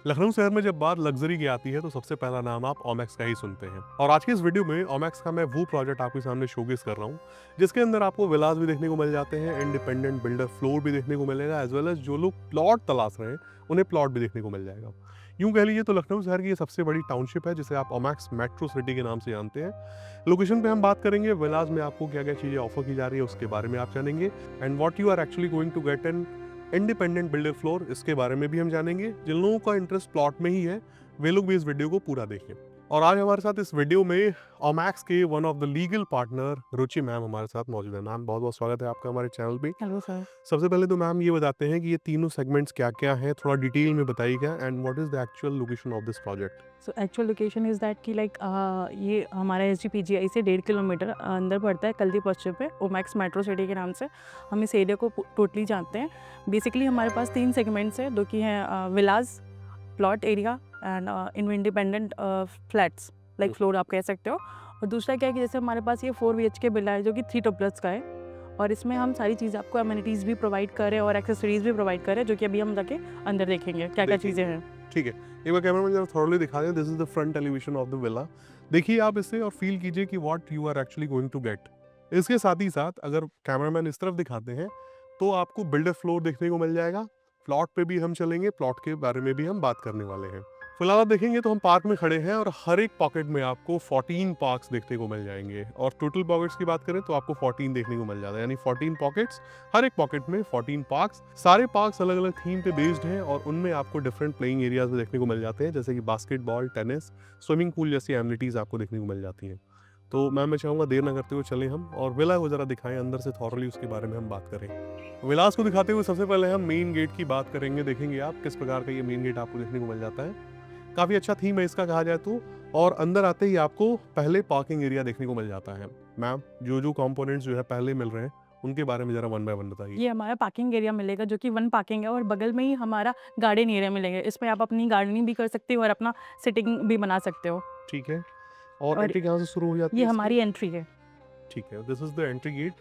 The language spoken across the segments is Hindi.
लखनऊ शहर में जब बात लग्जरी की आती है तो सबसे पहला नाम आप ओमैक्स का ही सुनते हैं। और आज की इस वीडियो में ओमैक्स का मैं वो प्रोजेक्ट आपके सामने शोकेस कर रहा हूँ जिसके अंदर आपको विलास भी देखने को मिल जाते हैं, इंडिपेंडेंट बिल्डर फ्लोर भी देखने को मिलेगा, एज वेल एज जो लोग प्लॉट तलाश रहे हैं उन्हें प्लॉट भी देखने को मिल जाएगा। यूं कह लीजिए तो लखनऊ शहर की ये सबसे बड़ी टाउनशिप है जिसे आप ओमैक्स मेट्रो सिटी के नाम से जानते हैं। लोकेशन पे हम बात करेंगे, विलास में आपको क्या क्या चीजें ऑफर की जा रही है उसके बारे में आप जानेंगे, and what you are actually going to get in independent builder floor, इसके बारे में भी हम जानेंगे। जिन लोगों का इंटरेस्ट प्लॉट में ही है वे लोग भी इस वीडियो को पूरा देखें। और आज हमारे साथ इस वीडियो में ओमैक्स के one of the legal partner Ruchi ma'am हमारे साथ मौजूद है। मैम बहुत बहुत स्वागत है आपका हमारे चैनल पे। Hello sir. सबसे पहले तो मैम ये बताते हैं कि ये तीनों सेगमेंट्स क्या क्या हैं, थोड़ा डिटेल में बताइएगा, and what is the actual location of this project. So actual location is that कि लाइक ये हमारा SGPGI से 1.5 किलोमीटर अंदर पड़ता है, कल्दी पश्चिम पे ओमैक्स मेट्रो सिटी के नाम से हम इस एरिया को टोटली जानते हैं। बेसिकली हमारे पास 3 सेगमेंट्स हैं, जो कि हैं villas, plot area and independent flats, like floor आप कह सकते हो। और दूसरा क्या है कि जैसे हमारे पास ये 4 BHK विला है जो कि 3 का है, और इसमें हम सारी चीज़ आपको अमेनिटीज़ भी प्रोवाइड कर रहे हैं और एक्सेसरीज भी प्रोवाइड कर रहे हैं, जो कि अभी हम जाके अंदर देखेंगे क्या क्या चीज़ें हैं। ठीक है, एक बार कैमरा में जरा थॉरली दिखा दें। This is the front elevation of the villa. देखिए आप इसे और फील कीजिए कि what you are actually going to get. इसके साथ ही साथ अगर कैमरामैन इस तरफ दिखाते हैं तो आपको बिल्डर फ्लोर देखने को मिल जाएगा। प्लॉट पे भी हम चलेंगे, प्लॉट के बारे में भी हम बात करने वाले हैं। फिलहाल आप देखेंगे तो हम पार्क में खड़े हैं और हर एक पॉकेट में आपको 14 पार्क्स देखने को मिल जाएंगे, और टोटल पॉकेट्स की बात करें तो आपको 14 देखने को मिल जाता है, यानी 14 पॉकेट्स, हर एक पॉकेट में 14 पार्क्स। सारे पार्क्स अलग अलग थीम पे बेस्ड हैं और उनमें आपको डिफरेंट प्लेइंग एरियाज देखने को मिल जाते हैं, जैसे कि बास्केटबॉल, टेनिस, स्विमिंग पूल जैसी एमिनिटीज आपको देखने को मिल जाती हैं। तो मैम मैं चाहूँगा देर ना करते हुए चलें हम और विला को जरा दिखाएं अंदर से, थॉरली उसके बारे में हम बात करें। विलास को दिखाते हुए सबसे पहले हम मेन गेट की बात करेंगे। देखेंगे आप किस प्रकार का ये मेन गेट आपको देखने को मिल जाता है। काफ़ी अच्छा थीम है इसका कहा जाए तो। और अंदर आते ही आपको पहले पार्किंग एरिया देखने को मिल जाता है। मैम जो जो कंपोनेंट्स जो है पहले मिल रहे हैं उनके बारे में जरा वन बाय वन बताइए। ये हमारा पार्किंग एरिया मिलेगा, जो कि 1 पार्किंग है, और बगल में ही हमारा गार्डन एरिया मिलेगा। इसमें आप अपनी गार्डनिंग भी कर सकते हो और अपना सिटिंग भी बना सकते हो। ठीक है, और और एंट्री कहाँ से शुरू हो जाती ये है इसकी? हमारी एंट्री है। ठीक है, this is the entry gate.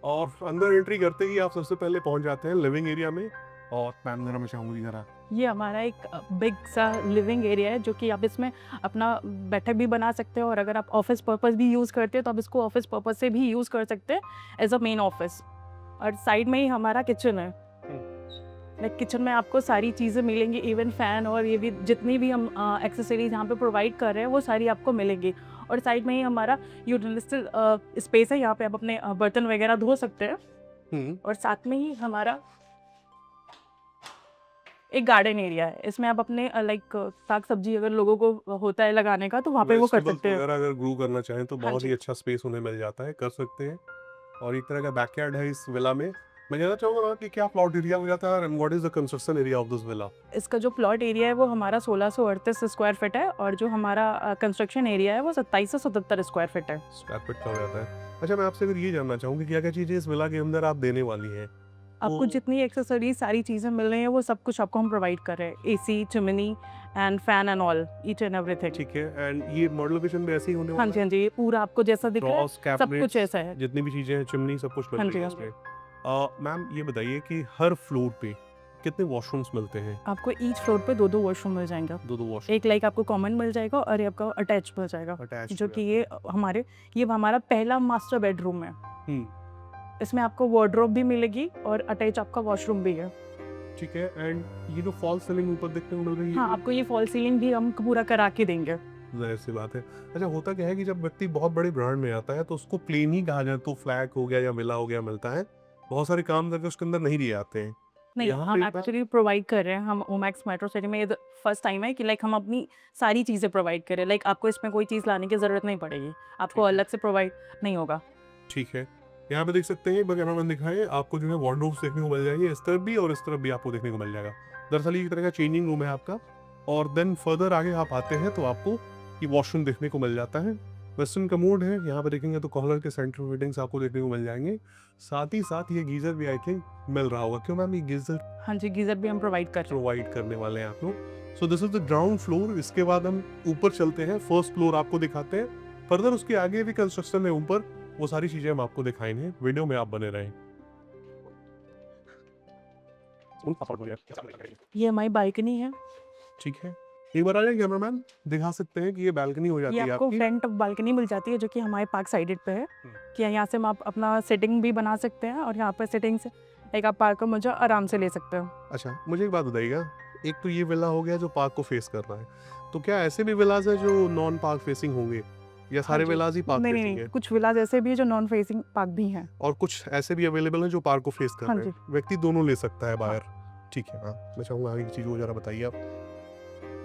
और अंदर एंट्री करते ही आप सबसे पहले पहुंच जाते हैं लिविंग एरिया में। और मैम जरा मैं चाहूंगी जरा ये हमारा एक बिग सा लिविंग एरिया है, जो कि आप इसमें अपना बैठक भी बना सकते हो, और अगर आप ऑफिस पर्पस भी यूज़ करते हो तो आप इसको ऑफिस पर्पस से भी यूज़ कर सकते हैं एज अ मेन ऑफिस। और साइड में ही हमारा किचन है। लाइक किचन में आपको सारी चीज़ें मिलेंगी, इवन फैन और ये भी जितनी भी हम एक्सेसरीज यहाँ पे प्रोवाइड कर रहे हैं वो सारी आपको मिलेंगी। और साइड में ही हमारा यूटिलिस्टिक स्पेस है, यहाँ पे आप अपने बर्तन वगैरह धो सकते हैं। और साथ में ही हमारा एक गार्डन एरिया है, इसमें आप अपने लाइक साग सब्जी अगर लोगों को होता है लगाने का तो वहाँ पे वो कर वेजिटेबल्स सकते हैं। वगैरह अगर ग्रो करना चाहें तो हाँ बहुत जी। ही अच्छा स्पेस उन्हें मिल जाता है, कर सकते हैं। और एक तरह का बैकयार्ड है इस विला में। मैं जानना चाहूंगा कि क्या प्लॉट एरिया हो जाता है and what is the construction area of this villa. इसका जो प्लॉट एरिया है वो हमारा 1638 स्क्वायर फीट है, और जो हमारा कंस्ट्रक्शन एरिया है वो 2777 स्क्वायर फीट है। स्क्वायर फीट का हो जाता है। अच्छा, मैं आपसे अगर ये जानना चाहूंगी क्या क्या चीजें इस विला के अंदर आप देने वाली हैं आपको तो। जितनी एक्सेसरीज सारी चीज़ें मिल रही हैं वो सब कुछ आपको हम प्रोवाइड कर रहे हैं, AC, chimney and fan and all, each and everything. ठीक है, एंड ये मॉडल लोकेशन भी ऐसे ही होने हाँ वाला जी, है? हाँ जी, ये पूरा आपको जैसा दिख रहा है ड्रॉस, सब कुछ कैबिनेट्स, ऐसा है। जितनी भी चीजें हैं, चिमनी, सब कुछ मिल हाँ रही जी, है हाँ जी। इसमें। मैम ये बताइए कि हर फ्लोर पे कितने वॉशरूम्स मिलते हैं? आपको ईच फ्लोर पे 2-2 वॉशरूम मिल जाएंगे। दो दो वॉशरूम एक लाइक आपको कॉमन मिल जाएगा और ये आपका अटैच मिल जाएगा, अटैच जो हो कि जाता ये हमारा पहला मास्टर बेडरूम है। है। इसमें आपको वार्डरोब भी मिलेगी और अटैच आपका वॉशरूम भी है। ठीक है, एंड ये जो फॉल सीलिंग ऊपर देखने को मिल रही है हाँ, आपको ये फॉल सीलिंग भी हम पूरा करा के देंगे। जाहिर सी बात है। अच्छा, होता क्या है कि जब व्यक्ति बहुत बड़े ब्रांड में आता है तो उसको प्लेन ही कहा जाए तो फ्लैट हो गया या विला हो गया मिलता है, बहुत सारे काम करके उसके अंदर नहीं दिए जाते हैं। नहीं, यहाँ हम पे एक्चुअली प्रोवाइड कर रहे हैं, हम ओमैक्स मेट्रो सिटी में ये फर्स्ट टाइम है कि लाइक हम अपनी सारी चीज़ें प्रोवाइड कर रहे हैं। लाइक आपको इसमें कोई चीज़ लाने की ज़रूरत नहीं पड़ेगी, आपको ठीक है, अलग से प्रोवाइड नहीं होगा। ठीक है। यहाँ पे देख सकते हैं, एक बार कैमरामैन दिखाएं, आपको जो है वार्डरोब्स देखने को मिल जाएंगे, इस तरफ भी और इस तरफ भी आपको देखने को मिल जाएगा। दरअसल ये एक तरह का चेंजिंग रूम है आपका। और देन फर्दर आगे आप आते हैं तो आपको ये वॉशरूम देखने को मिल जाता है। वेस्टर्न कमोड है, यहाँ पे देखेंगे तो कॉलर के सेंटर फिटिंग्स आपको देखने को मिल जाएंगे। साथ ही साथ ये गीजर भी आई थिंक मिल रहा होगा, क्यों मैम ये गीजर हाँ जी, गीज़र भी हम प्रोवाइड कर रहे हैं। प्रोवाइड करने वाले हैं आप लोग। So this is the ground floor. इसके बाद हम ऊपर चलते हैं, फर्स्ट फ्लोर आपको दिखाते हैं। फर्दर उसके आगे भी कंस्ट्रक्शन है ऊपर, वो सारी चीजें हम आपको दिखाएंगे, वीडियो में आप बने रहें। ये हमारी बालकनी है। ठीक है, एक बार आ जाए कैमरामैन, दिखा सकते हैं कि ये बालकनी हो जाती ये है आपको आपकी। फ्रंट बालकनी मिल जाती है जो कि हमारे पार्क साइडेड पे है कि यहाँ से हम आप अपना सेटिंग भी बना सकते हैं और यहाँ पर सेटिंग से लाइक आप पार्क का मजा आराम से ले सकते हो। अच्छा, मुझे एक बात बताइएगा, एक तो ये विला हो गया जो पार्क को फेस कर रहा है, तो क्या ऐसे भी विलाज है जो नॉन पार्क फेसिंग होंगे, या हाँ सारे जी। विलाज ही पार्क नहीं नहीं फेसिंग नहीं, है? कुछ विलाज ऐसे भी है जो नॉन फेसिंग पार्क भी हैं। और कुछ ऐसे भी अवेलेबल हैं जो पार्क को फेस कर हाँ रहे जी। हैं, व्यक्ति दोनों ले सकता है बाहर। ठीक है, हाँ, मैं चाहूँगा आगे की चीज़ को ज़रा बताइए आप।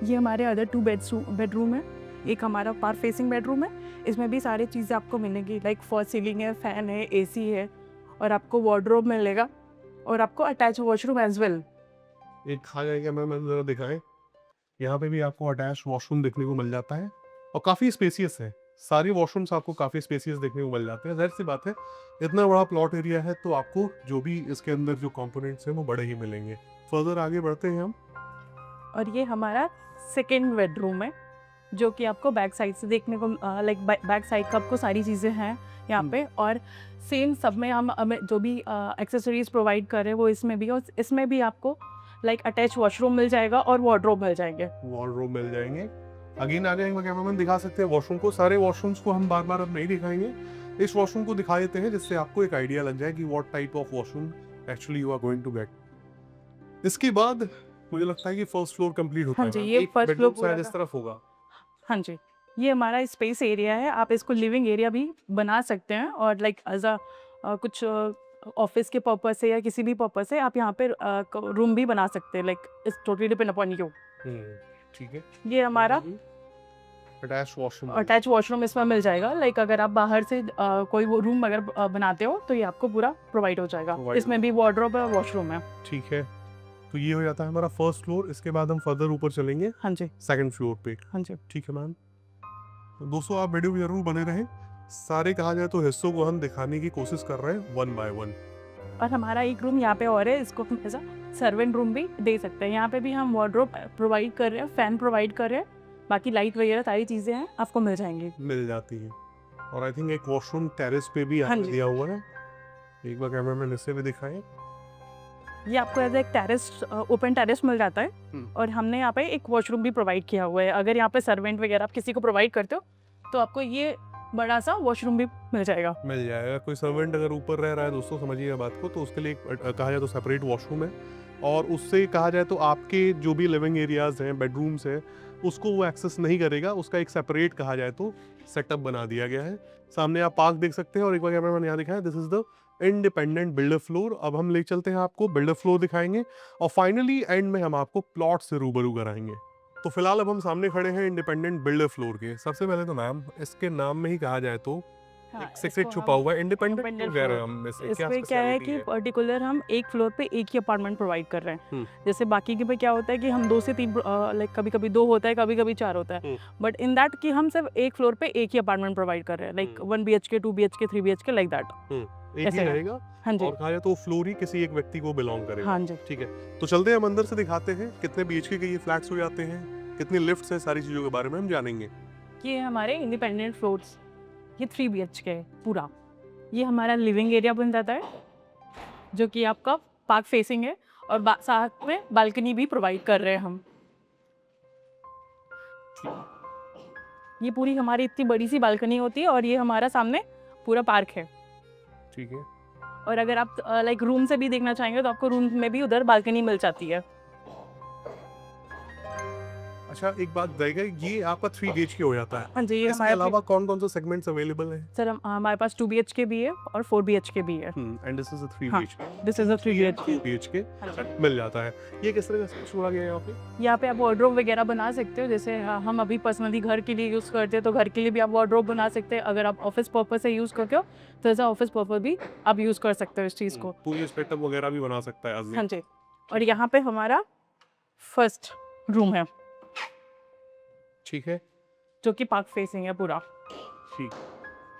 ये हमारे अदर 2 बेडरूम है। एक हमारा पार्क फेसिंग बेडरूम है, इसमें भी सारी चीज़ें आपको मिलेंगी लाइक फॉल सीलिंग है, फ़ैन है, एसी है और आपको वार्डरोब मिलेगा और आपको अटैच वॉशरूम एज वेल। एक आ जाए कैमरामैन ज़रा दिखाएँ, यहाँ पे भी आपको अटैच वॉशरूम देखने को मिल जाता है और काफ़ी स्पेसियस है। सारे वॉशरूम्स आपको काफ़ी स्पेसियस देखने को मिल जाते हैं। ज़ाहिर-सी बात है, इतना बड़ा प्लॉट एरिया है तो आपको जो भी इसके अंदर जो कंपोनेंट्स हैं वो बड़े ही मिलेंगे। फर्दर आगे बढ़ते हैं हम। और ये हमारा सेकेंड बेडरूम है जो कि आपको बैक साइड से देखने को लाइक बैक साइड का आपको सारी चीज़ें हैं यहाँ पे और सेम सब में हम हमें जो भी एक्सेसरीज प्रोवाइड कर रहे हैं वो इसमें भी और इसमें भी आपको लाइक अटैच वॉशरूम मिल जाएगा और वार्डरोब मिल जाएंगे। वॉलरूम मिल जाएंगे। अगेन आ जाएंगे कैमरामैन, दिखा सकते हैं वॉशरूम को। सारे वॉशरूम्स को हम बार-बार अब नहीं दिखाएँगे। इस वॉशरूम को दिखा देते हैं जिससे आपको एक आइडिया लग जाए कि what type of washroom actually you are going to get. इसके बाद मुझे लगता है कि फर्स्ट फ्लोर कंप्लीट होता हाँ है जी, मैम। ये एक फर्स्ट बेडरूम फ्लोर शायद पूरा इस तरफ होगा। हाँ जी, ये हमारा स्पेस एरिया है, आप इसको लिविंग एरिया भी बना सकते हैं और लाइक एज़ अ कुछ ऑफिस के पर्पज़ से या किसी भी पर्पज़ से आप यहाँ पे रूम भी बना सकते हैं, like it's totally depend upon you. ठीक है। ये हमारा अटैच वॉशरूम अटैच वॉशरूम इसमें मिल जाएगा, लाइक अगर आप बाहर से कोई वो रूम अगर बनाते हो तो ये आपको पूरा प्रोवाइड हो जाएगा। Provide इसमें भी वार्डरोब है और वॉशरूम है। ठीक है। तो ये हो जाता है हमारा फर्स्ट फ्लोर। इसके बाद हम फर्दर ऊपर चलेंगे हाँ जी, सेकंड फ्लोर पे। हाँ जी। ठीक है मैम। तो दोस्तों आप वीडियो में जरूर बने रहें। सारे कहा जाए तो हिस्सों को हम दिखाने की कोशिश कर रहे हैं वन बाय वन। और हमारा एक रूम यहाँ पे और है, इसको हम एज अ सर्वेंट रूम भी दे सकते हैं। यहाँ पे भी हम वार्डरोब प्रोवाइड कर रहे हैं, फैन प्रोवाइड कर रहे हैं, बाकी लाइट वगैरह सारी चीज़ें हैं आपको मिल जाएंगी। मिल जाती है। और आई थिंक एक वॉशरूम टेरेस पे भी हाँ यहाँ जी। दिया हुआ है। एक बार कैमरामैन इससे भी दिखाएं। ये आपको एज एक टेरेस ओपन टेरेस मिल जाता है और हमने यहाँ पे एक वॉशरूम भी प्रोवाइड किया हुआ है। अगर यहाँ पे सर्वेंट वगैरह आप किसी को प्रोवाइड करते हो तो आपको ये बड़ा सा वॉशरूम भी मिल जाएगा। मिल जाएगा। कोई सर्वेंट अगर ऊपर रह रहा है दोस्तों, समझिएगा बात को, तो उसके लिए कहा जाए तो सेपरेट वॉशरूम है और उससे कहा जाए तो आपके जो भी लिविंग एरियाज हैं, बेडरूम्स हैं, उसको वो एक्सेस नहीं करेगा। उसका एक सेपरेट कहा जाए तो सेटअप बना दिया गया है। सामने आप पार्क देख सकते हैं और एक बार कैमरामैन यहाँ दिखाएं, this is the independent builder floor. अब हम ले चलते हैं आपको बिल्डर फ्लोर दिखाएंगे और फाइनली एंड में हम आपको प्लॉट से रूबरू कराएंगे। तो फिलहाल अब हम सामने खड़े हैं इंडिपेंडेंट बिल्डर फ्लोर के। सबसे पहले तो मैम इसके नाम में ही कहा जाए तो हाँ, एक सीक्रेट छुपा हुआ है। इंडिपेंडेंट independent क्यों कह रहे हैं floor। हम इसे? क्या इसमें क्या है स्पेशलिटी कि है? पर्टिकुलर हम एक फ्लोर पे एक ही अपार्टमेंट प्रोवाइड कर रहे हैं। हम्म। जैसे बाकी के पे क्या होता है कि हम 2 से 3 लाइक कभी कभी 2 होता है, कभी कभी 4 होता है, बट इन दैट कि हम सिर्फ एक फ्लोर पे एक ही अपार्टमेंट प्रोवाइड कर रहे हैं, like 1 BHK 2 BHK 3 BHK like that. एक ऐसे ही है। रहेगा हाँ जी, और कहा जाए तो फ्लोर ही किसी एक व्यक्ति को बिलोंग करेगा। हाँ जी। ठीक है, तो चलते हैं हम अंदर से दिखाते हैं कितने बीएचके के ये फ्लैट्स हो जाते हैं, कितनी लिफ्ट्स हैं, सारी चीजों के बारे में हम जानेंगे। ये हमारे इंडिपेंडेंट फ्लोर्स, ये 3 BHK है पूरा। ये हमारा लिविंग एरिया बन जाता है जो कि आपका पार्क फेसिंग है और साथ में बालकनी भी प्रोवाइड कर रहे हैं हम। ये पूरी हमारी इतनी बड़ी सी बालकनी होती है और ये हमारा सामने पूरा पार्क है। ठीक है, और अगर आप लाइक रूम से भी देखना चाहेंगे तो आपको रूम में भी उधर बालकनी मिल जाती है। अच्छा एक बात बताइएगा, ये आपका 3 BHK हो जाता है। हाँ जी, ये इसके हमारे अलावा कौन कौन से सेगमेंट्स अवेलेबल हैं? सर हमारे पास 2 BHK भी है और 4 BHK भी है। एंड दिस इज अ 3 हाँ, BHK। This is a 3 BHK। BHK हाँ जी। मिल जाता है। ये किस तरह से छोड़ा गया है यहाँ पे? यहाँ पे आप वार्डरोब वगैरह बना सकते हो, जैसे हम अभी पर्सनली घर के लिए यूज़ करते हैं तो घर के लिए भी आप वार्डरोब बना सकते हैं। अगर आप ऑफिस पर्पज से यूज़ करते हो तो एज ऑफिस पर्पज भी आप यूज़ कर सकते हो इस चीज़ को। पूरी सेटअप वगैरह भी बना सकता है आदमी। हाँ जी, और यहाँ पे हमारा फर्स्ट रूम है ठीक है, जो कि पार्क फेसिंग है पूरा। ठीक।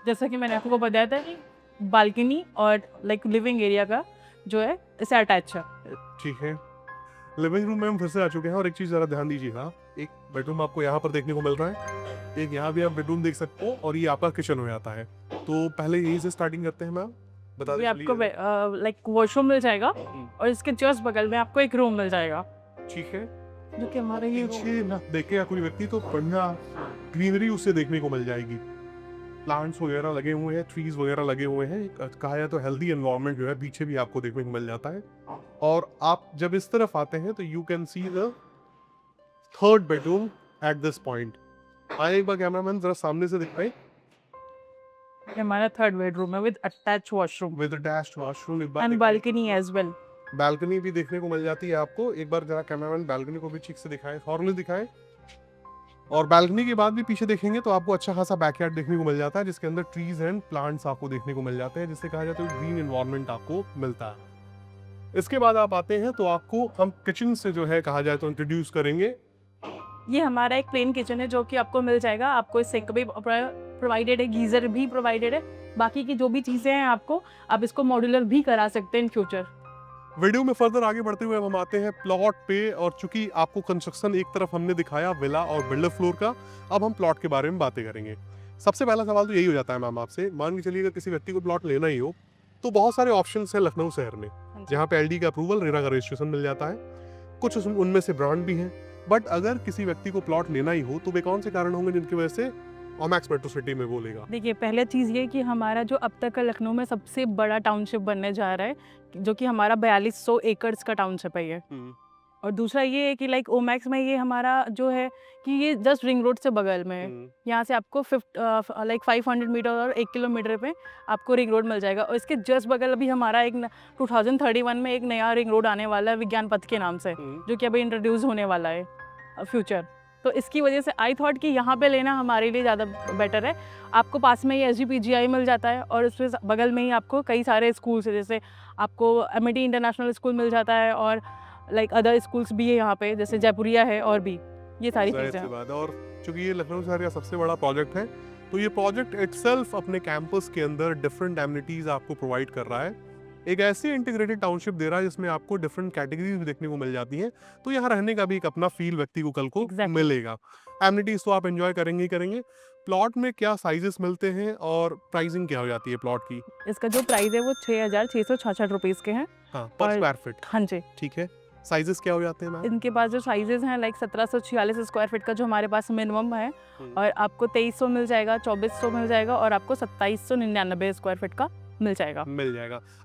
जैसा कि मैंने आपको बताया था कि बालकनी और लाइक लिविंग एरिया का जो है इसे अटैच है। ठीक है, लिविंग रूम में हम फिर से आ चुके हैं और एक चीज़ ज़रा ध्यान दीजिएगा, एक बेडरूम आपको यहाँ पर देखने को मिल रहा है, एक यहाँ भी आप बेडरूम देख सकते हो और ये आपका किचन हो जाता है। तो पहले यहीं से स्टार्टिंग करते हैं मैम, बता ये आपको दीजिए। लाइक वॉशरूम मिल जाएगा और इसके जस्ट बगल में आपको एक रूम मिल जाएगा। ठीक है, जो कि हमारे ये पीछे ना देखेगा कोई व्यक्ति तो बढ़िया ग्रीनरी उससे देखने को मिल जाएगी। प्लांट्स वगैरह लगे हुए हैं, ट्रीज वगैरह लगे हुए हैं। कहा जाए तो हेल्दी एनवायरनमेंट जो है पीछे भी आपको देखने को मिल जाता है। और आप जब इस तरफ आते हैं तो you can see the third bedroom at this point. आए एक बार कैमरामैन जरा सामने से दिखाए। हमारा थर्ड बेडरूम है with attach washroom with attached washroom. एक बार and balcony as well. Balcony भी देखने को मिल जाती है आपको। एक बार जरा कैमरामैन बालकनी को भी ठीक से दिखाएं, थॉरली दिखाएं। और बालकनी के बाद भी पीछे देखेंगे तो आपको अच्छा खासा बैकयार्ड देखने को मिल जाता है, जिसके अंदर ट्रीज एंड प्लांट्स आपको देखने को मिल जाते हैं, जिससे कहा जाता है ग्रीन एनवायरनमेंट आपको मिलता है। इसके बाद आप आते हैं तो आपको हम किचन से जो है कहा जाए तो इंट्रोड्यूस करेंगे। ये हमारा एक प्लेन किचन है जो कि आपको मिल जाएगा। आपको सिंक भी प्रोवाइडेड है, गीजर भी प्रोवाइडेड है। बाकी की जो भी चीज़ें हैं आपको, आप इसको मॉड्यूलर भी करा सकते हैं इन फ्यूचर। वीडियो में फर्दर आगे बढ़ते हुए हम आते हैं प्लॉट पे। और चूंकि आपको कंस्ट्रक्शन एक तरफ हमने दिखाया विला और बिल्डर फ्लोर का, अब हम प्लॉट के बारे में बातें करेंगे। सबसे पहला सवाल तो यही हो जाता है मैम आपसे, मान के चलिए अगर किसी व्यक्ति को प्लॉट लेना ही हो तो बहुत सारे ऑप्शंस हैं लखनऊ शहर में, जहाँ पे एलडी का अप्रूवल, रेरा का रजिस्ट्रेशन मिल जाता है। कुछ उनमें से ब्रांड भी हैं। बट अगर किसी व्यक्ति को प्लॉट लेना ही हो तो वे कौन से कारण होंगे जिनकी वजह से ओमैक्स मेट्रो सिटी में वो लेगा? देखिए, पहले चीज़ ये कि हमारा जो अब तक का लखनऊ में सबसे बड़ा टाउनशिप बनने जा रहा है, जो कि हमारा 4200 एकर्स का टाउनशिप है ये। और दूसरा ये है कि लाइक ओमैक्स में ये हमारा जो है कि ये जस्ट रिंग रोड से बगल में है। यहाँ से आपको 500 मीटर और 1 किलोमीटर पे आपको रिंग रोड मिल जाएगा। और इसके जस्ट बगल अभी हमारा एक 2031 में एक नया रिंग रोड आने वाला है विज्ञान पथ के नाम से, जो कि अभी इंट्रोड्यूस होने वाला है फ्यूचर। तो इसकी वजह से आई थॉट कि यहाँ पे लेना हमारे लिए ज़्यादा बेटर है। आपको पास में ही SGPGI मिल जाता है और उसके बगल में ही आपको कई सारे स्कूल्स है, जैसे आपको MIT इंटरनेशनल स्कूल मिल जाता है और लाइक अदर स्कूल्स भी है यहाँ पे, जैसे जयपुरिया है और भी ये सारी चीज़ें हैं। और चूंकि ये लखनऊ शहर का सबसे बड़ा प्रोजेक्ट है तो ये प्रोजेक्ट इटसेल्फ अपने कैंपस के अंदर डिफरेंट एमिनिटीज आपको प्रोवाइड कर रहा है। एक ऐसी इंटीग्रेटेड टाउनशिप दे रहा है जिसमें आपको डिफरेंट कैटेगरीज भी देखने को मिल जाती हैं। तो यहाँ रहने का भी एक अपना फील व्यक्ति को कल को मिलेगा। एमिनिटीज तो आप एंजॉय करेंगे ही करेंगे। प्लॉट में क्या साइजेस मिलते हैं और प्राइसिंग क्या हो जाती है प्लॉट की? इसका जो प्राइस है वो 6,666 रुपीज़ के हैं। हाँ, पर स्क्वायर फीट। हाँ जी। ठीक है। साइजेस क्या हो जाते हैं मैम? इनके पास जो साइजेस हैं लाइक 1746 स्क्वायर फीट का जो हमारे पास मिनिमम है, और आपको 2300 मिल जाएगा, 2400 मिल जाएगा और आपको 2799 स्क्वायर फीट का मिल जाएगा।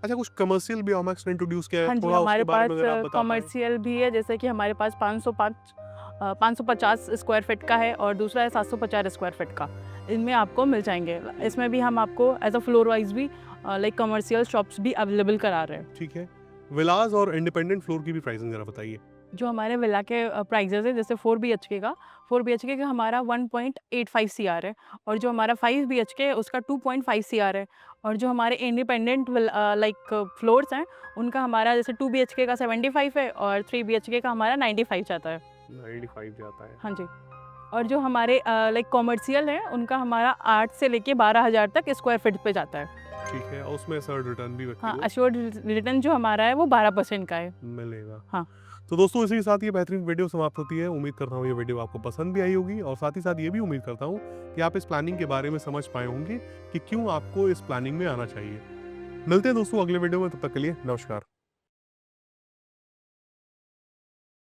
अच्छा, कुछ कमर्शियल भी ओमैक्स ने इंट्रोड्यूस किया है? हाँ जी, हमारे पास कमर्शियल भी है, जैसे कि हमारे पास 550 स्क्वायर फीट का है और दूसरा है 750 स्क्वायर फीट का। इनमें आपको मिल जाएंगे। इसमें भी हम आपको एज अ फ्लोर वाइज भी लाइक कमर्शियल शॉप्स भी अवेलेबल करा रहे हैं। ठीक है। विलास और इंडिपेंडेंट फ्लोर की भी प्राइसिंग जरा बताइए। जो हमारे विला के प्राइजेस है, जैसे 4 BHK का हमारा 1.85 CR है, और जो हमारा 5 BHK है उसका 2.5 CR है। और जो हमारे इंडिपेंडेंट लाइक फ्लोर्स हैं उनका हमारा जैसे 2 BHK का 75 है और 3 BHK का हमारा 95 जाता है। 95 जाता है। हाँ जी। और जो हमारे लाइक कॉमर्शियल है उनका हमारा 8 से लेके 12,000 तक स्क्वायर फीट पे जाता है। ठीक है। और उसमें असर्ड रिटर्न भी व्यक्ति को अश्योर्ड रिटर्न जो हमारा है वो 12% का है, मिलेगा। हाँ। तो दोस्तों, इसी के साथ ये बेहतरीन वीडियो समाप्त होती है। उम्मीद करता हूँ ये वीडियो आपको पसंद भी आई होगी, और साथ ही साथ ये भी उम्मीद करता हूँ कि आप इस प्लानिंग के बारे में समझ पाए होंगे कि क्यों आपको इस प्लानिंग में आना चाहिए। मिलते हैं दोस्तों अगले वीडियो में, तब तक के लिए नमस्कार।